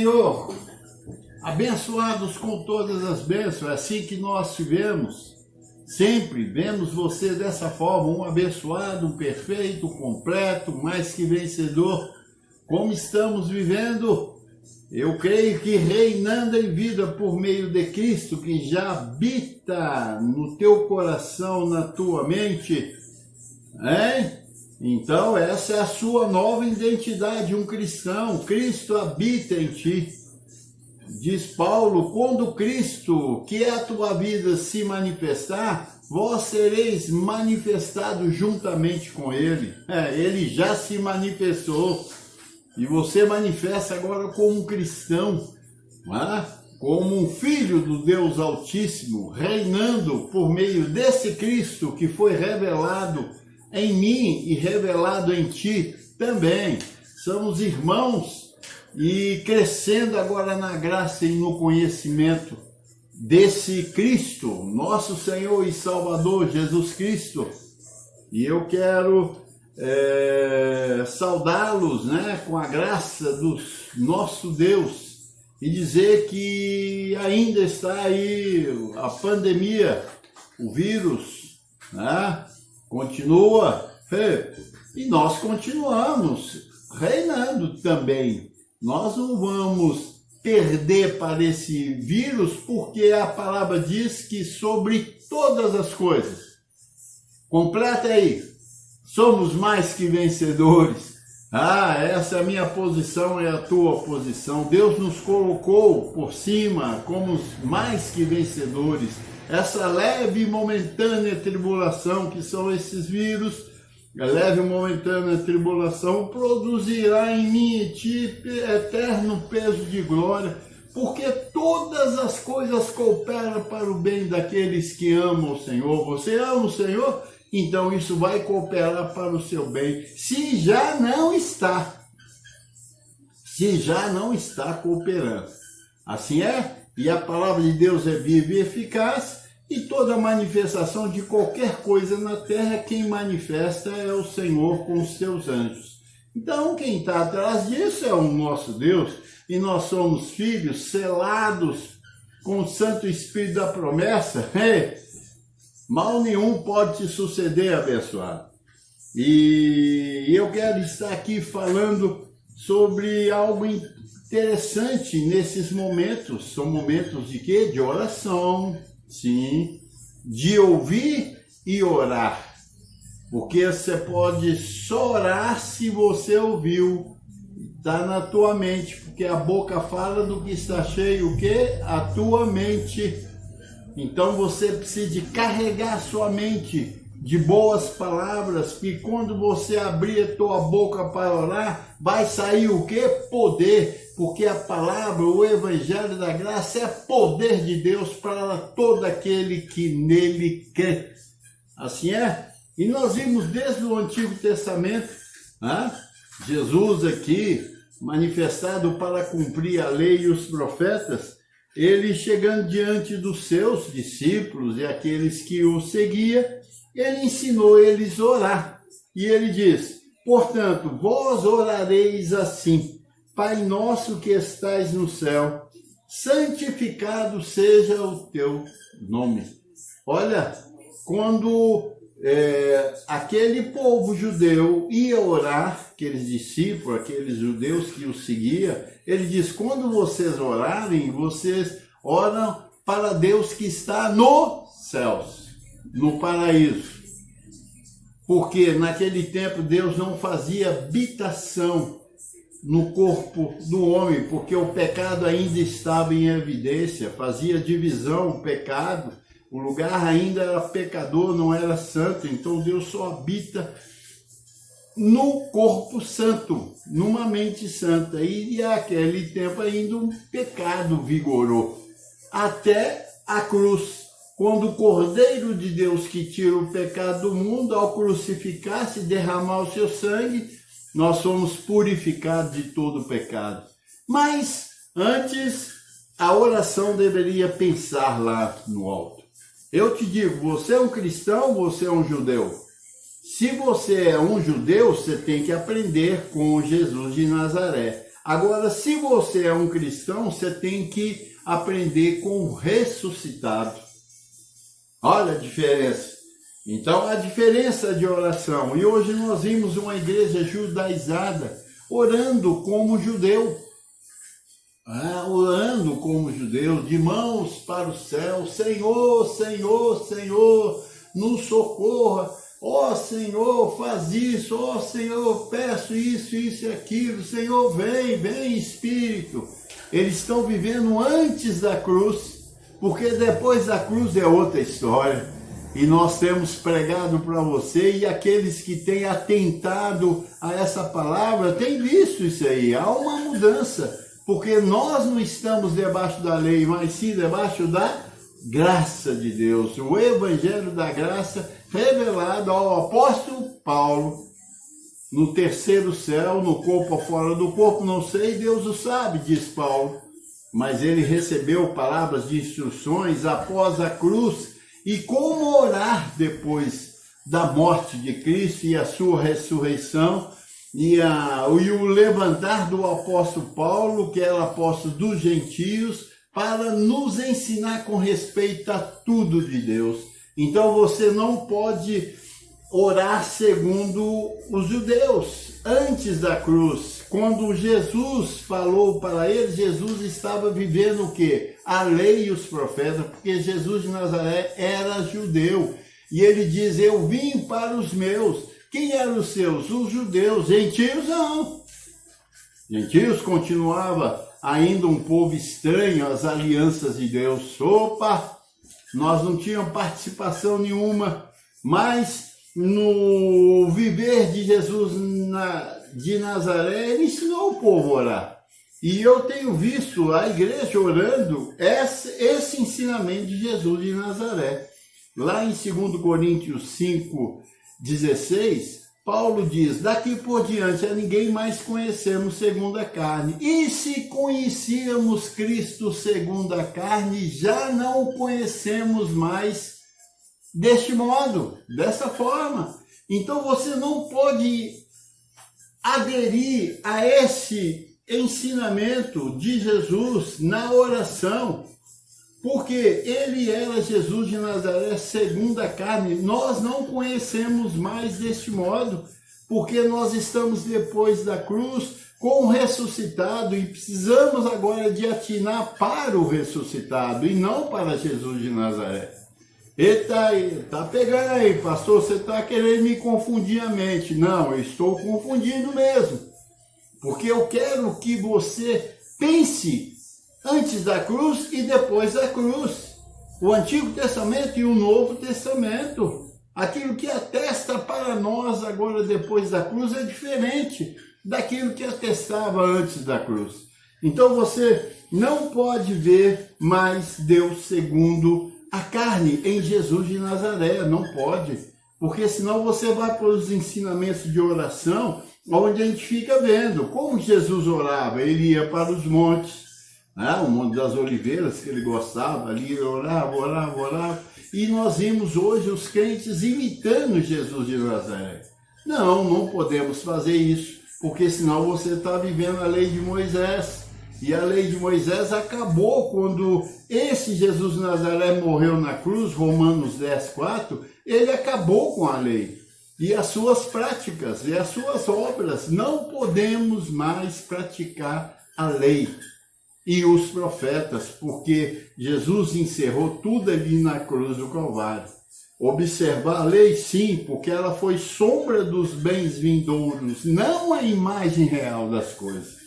Senhor, abençoados com todas as bênçãos, é assim que nós te vemos, sempre vemos você dessa forma, um abençoado, um perfeito, um completo, mais que vencedor. Como estamos vivendo, eu creio que reinando em vida por meio de Cristo, que já habita no teu coração, na tua mente, hein? Então essa é a sua nova identidade, um cristão. Cristo habita em ti. Diz Paulo, quando Cristo, que é a tua vida, se manifestar, vós sereis manifestados juntamente com Ele. Ele já se manifestou. E você manifesta agora como um cristão, como um filho do Deus Altíssimo, reinando por meio desse Cristo que foi revelado em mim e revelado em ti também. Somos irmãos e crescendo agora na graça e no conhecimento desse Cristo, nosso Senhor e Salvador Jesus Cristo. E eu quero saudá-los, com a graça do nosso Deus e dizer que ainda está aí a pandemia, o vírus, continua, e nós continuamos reinando também. Nós não vamos perder para esse vírus, porque a palavra diz que sobre todas as coisas, completa aí, somos mais que vencedores. Essa é a minha posição, é a tua posição. Deus nos colocou por cima como mais que vencedores. Essa leve e momentânea tribulação, que são esses vírus, a leve e momentânea tribulação produzirá em mim e ti eterno peso de glória, porque todas as coisas cooperam para o bem daqueles que amam o Senhor. Você ama o Senhor? Então isso vai cooperar para o seu bem, se já não está cooperando. Assim é, e a palavra de Deus é viva e eficaz, e toda manifestação de qualquer coisa na terra, quem manifesta é o Senhor com os seus anjos. Então quem está atrás disso é o nosso Deus, e nós somos filhos selados com o Santo Espírito da promessa. Mal nenhum pode te suceder, abençoado. E eu quero estar aqui falando sobre algo interessante nesses momentos. São momentos de quê? De oração, sim, de ouvir e orar. Porque você pode só orar se você ouviu. Está na tua mente, porque a boca fala do que está cheio, o quê? A tua mente. Então você precisa de carregar sua mente de boas palavras, que quando você abrir a tua boca para orar, vai sair o quê? Poder, porque a palavra, o evangelho da graça é poder de Deus para todo aquele que nele crê. Assim é? E nós vimos desde o Antigo Testamento, Jesus aqui, manifestado para cumprir a lei e os profetas, ele chegando diante dos seus discípulos e aqueles que o seguiam, ele ensinou eles a orar. E ele diz, portanto, vós orareis assim, Pai nosso que estais no céu, santificado seja o teu nome. Olha, quando aquele povo judeu ia orar, aqueles discípulos, aqueles judeus que o seguiam, ele diz, quando vocês orarem, vocês oram para Deus que está nos céus, no paraíso. Porque naquele tempo Deus não fazia habitação no corpo do homem, porque o pecado ainda estava em evidência, fazia divisão, o pecado, o lugar ainda era pecador, não era santo, então Deus só habita no corpo santo, numa mente santa. E naquele tempo ainda um pecado vigorou, até a cruz, quando o Cordeiro de Deus que tira o pecado do mundo, ao crucificar-se e derramar o seu sangue, nós somos purificados de todo o pecado. Mas antes, a oração deveria pensar lá no alto. Eu te digo, você é um cristão, você é um judeu. Se você é um judeu, você tem que aprender com Jesus de Nazaré. Agora, se você é um cristão, você tem que aprender com o ressuscitado. Olha a diferença. Então, a diferença de oração. E hoje nós vimos uma igreja judaizada orando como judeu. Orando como judeu, de mãos para o céu. Senhor, Senhor, Senhor, nos socorra. Ó Senhor, faz isso. Ó Senhor, peço isso, isso e aquilo. Senhor, vem Espírito. Eles estão vivendo antes da cruz, porque depois da cruz é outra história. E nós temos pregado para você, e aqueles que têm atentado a essa palavra têm visto isso aí. Há uma mudança, porque nós não estamos debaixo da lei, mas sim debaixo da graça de Deus. O Evangelho da Graça revelado ao apóstolo Paulo, no terceiro céu, no corpo ou fora do corpo, não sei, Deus o sabe, diz Paulo. Mas ele recebeu palavras de instruções após a cruz e como orar depois da morte de Cristo e a sua ressurreição e o levantar do apóstolo Paulo, que era apóstolo dos gentios, para nos ensinar com respeito a tudo de Deus. Então você não pode orar segundo os judeus. Antes da cruz, quando Jesus falou para eles, Jesus estava vivendo o quê? A lei e os profetas, porque Jesus de Nazaré era judeu. E ele diz, eu vim para os meus. Quem eram os seus? Os judeus. Gentios não. Gentios continuava ainda um povo estranho às alianças de Deus. Opa! Nós não tínhamos participação nenhuma, mas no viver de Jesus de Nazaré, ele ensinou o povo a orar. E eu tenho visto a igreja orando esse ensinamento de Jesus de Nazaré. Lá em 2 Coríntios 5, 16, Paulo diz, daqui por diante a ninguém mais conhecemos segundo a carne. E se conhecíamos Cristo segundo a carne, já não o conhecemos mais deste modo, dessa forma. Então você não pode aderir a esse ensinamento de Jesus na oração, porque ele era Jesus de Nazaré segundo a carne. Nós não conhecemos mais deste modo, porque nós estamos depois da cruz com o ressuscitado e precisamos agora de atinar para o ressuscitado e não para Jesus de Nazaré. Eita, tá pegando aí, pastor, você está querendo me confundir a mente. Não, eu estou confundindo mesmo, porque eu quero que você pense antes da cruz e depois da cruz. O Antigo Testamento e o Novo Testamento. Aquilo que atesta para nós agora depois da cruz é diferente daquilo que atestava antes da cruz. Então você não pode ver mais Deus segundo a carne em Jesus de Nazaré. Não pode. Porque senão você vai para os ensinamentos de oração, onde a gente fica vendo como Jesus orava. Ele ia para os montes, o Monte das Oliveiras, que ele gostava, ali ele orava. E nós vimos hoje os crentes imitando Jesus de Nazaré. Não podemos fazer isso, porque senão você está vivendo a lei de Moisés. E a lei de Moisés acabou quando esse Jesus de Nazaré morreu na cruz, Romanos 10, 4, ele acabou com a lei. E as suas práticas, e as suas obras. Não podemos mais praticar a lei e os profetas, porque Jesus encerrou tudo ali na cruz do Calvário. Observar a lei, sim, porque ela foi sombra dos bens vindouros, não a imagem real das coisas.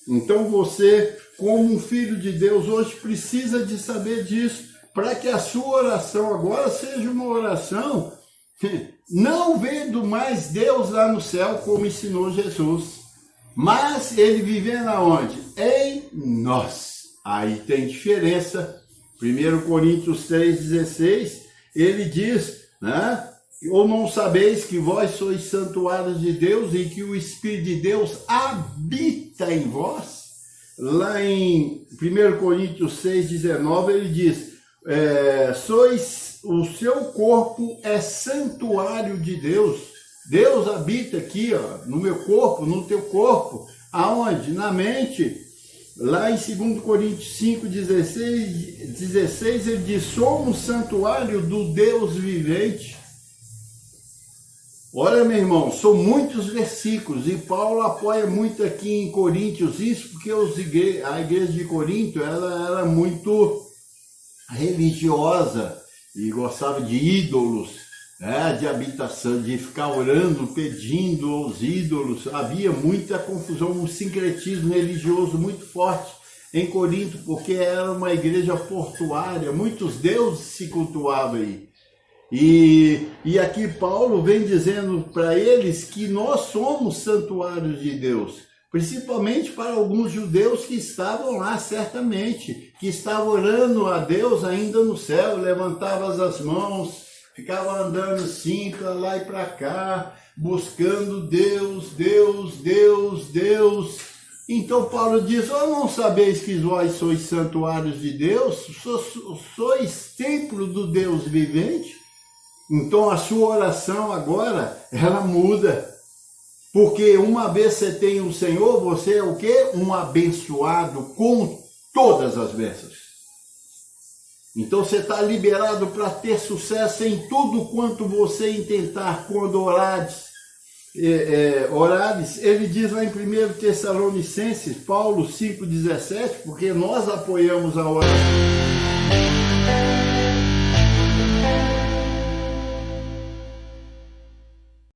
Então você, como um filho de Deus, hoje precisa de saber disso, para que a sua oração agora seja uma oração não vendo mais Deus lá no céu, como ensinou Jesus, mas ele vivendo aonde? Em nós. Aí tem diferença. 1 Coríntios 3,16, ele diz, ou não sabeis que vós sois santuários de Deus e que o Espírito de Deus habita em vós? Lá em 1 Coríntios 6,19, ele diz, o seu corpo é santuário de Deus. Deus habita aqui, no meu corpo, no teu corpo. Aonde? Na mente. Lá em 2 Coríntios 5, 16, ele diz, somos santuário do Deus vivente. Olha, meu irmão, são muitos versículos, e Paulo apoia muito aqui em Coríntios isso, porque a igreja de Corinto, ela era muito religiosa, e gostava de ídolos, de habitação, de ficar orando, pedindo aos ídolos. Havia muita confusão, um sincretismo religioso muito forte em Corinto, porque era uma igreja portuária, muitos deuses se cultuavam aí. E aqui Paulo vem dizendo para eles que nós somos santuários de Deus, principalmente para alguns judeus que estavam lá certamente, que estavam orando a Deus ainda no céu, levantavam as mãos, ficava andando assim, para lá e para cá, buscando Deus, Deus, Deus, Deus. Então Paulo diz, não sabeis que vós sois santuários de Deus, sois templo do Deus vivente? Então a sua oração agora, ela muda. Porque uma vez você tem o Senhor, você é o quê? Um abençoado com todas as bênçãos. Então você está liberado para ter sucesso em tudo quanto você intentar quando orares. Ele diz lá em 1 Tessalonicenses, Paulo 5,17, porque nós apoiamos a oração.